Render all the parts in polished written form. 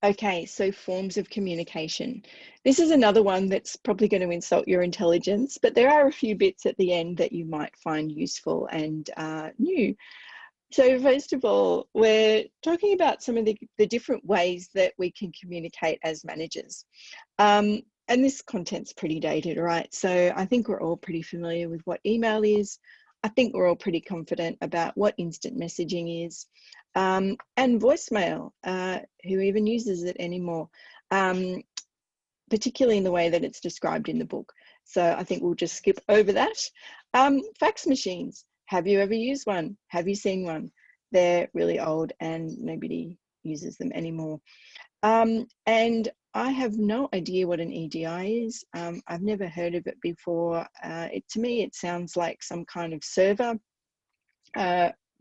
Okay, so forms of communication. This is another one that's probably going to insult your intelligence, but there are a few bits at the end that you might find useful and new. So first of all, we're talking about some of the different ways that we can communicate as managers. And this content's pretty dated, right? So I think we're all pretty familiar with what email is. I think we're all pretty confident about what instant messaging is. And voicemail, who even uses it anymore, particularly in the way that it's described in the book. So I think we'll just skip over that. Fax machines, have you ever used one? Have you seen one? They're really old and nobody uses them anymore. And I have no idea what an EDI is. I've never heard of it before. To me, it sounds like some kind of server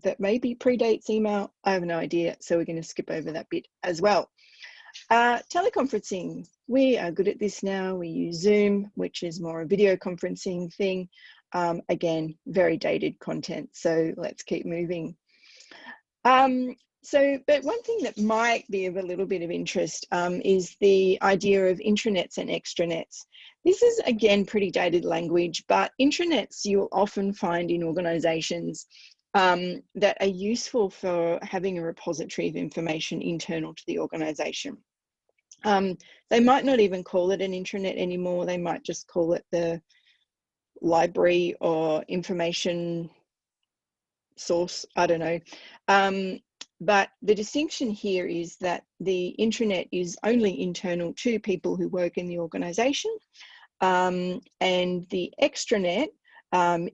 that maybe predates email. I have no idea, so we're going to skip over that bit as well. Teleconferencing, we are good at this now. We use Zoom, which is more a video conferencing thing. Again, very dated content, so let's keep moving. But one thing that might be of a little bit of interest is the idea of intranets and extranets. This is, again, pretty dated language, but intranets you'll often find in organisations that are useful for having a repository of information internal to the organisation. They might not even call it an intranet anymore. They might just call it the library or information source, I don't know. But the distinction here is that the intranet is only internal to people who work in the organisation, and the extranet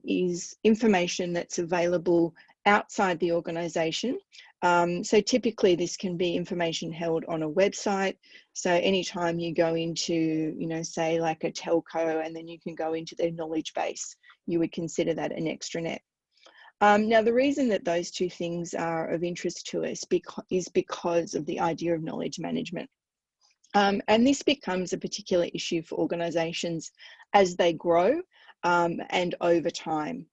is information that's available outside the organisation. So typically this can be information held on a website. So anytime you go into, say like a telco, and then you can go into their knowledge base, you would consider that an extranet. Now, the reason that those two things are of interest to us is because of the idea of knowledge management. And this becomes a particular issue for organisations as they grow and over time,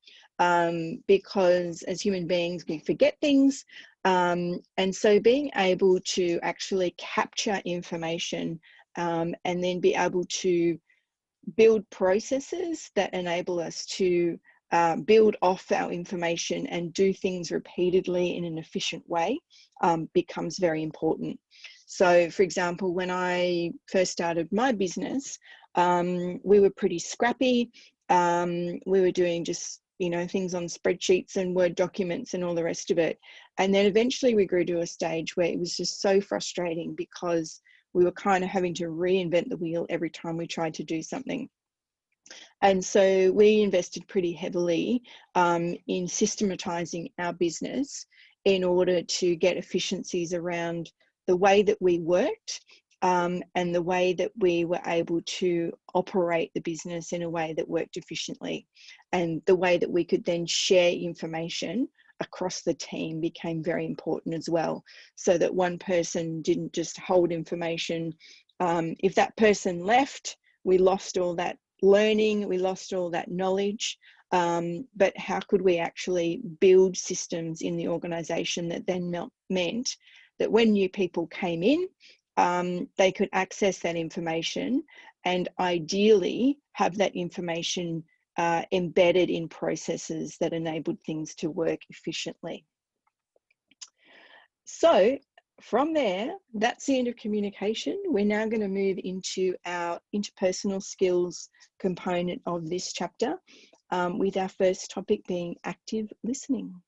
because as human beings, we forget things. And so being able to actually capture information and then be able to build processes that enable us to build off our information and do things repeatedly in an efficient way becomes very important. So, for example, when I first started my business, we were pretty scrappy. We were doing just, things on spreadsheets and Word documents and all the rest of it. And then eventually we grew to a stage where it was just so frustrating because we were kind of having to reinvent the wheel every time we tried to do something. And so we invested pretty heavily in systematizing our business in order to get efficiencies around the way that we worked and the way that we were able to operate the business in a way that worked efficiently, and the way that we could then share information across the team became very important as well, so that one person didn't just hold information. If that person left, we lost all that learning, we lost all that knowledge, but how could we actually build systems in the organisation that then meant that when new people came in, they could access that information and ideally have that information embedded in processes that enabled things to work efficiently. So from there, that's the end of communication. We're now going to move into our interpersonal skills component of this chapter, with our first topic being active listening.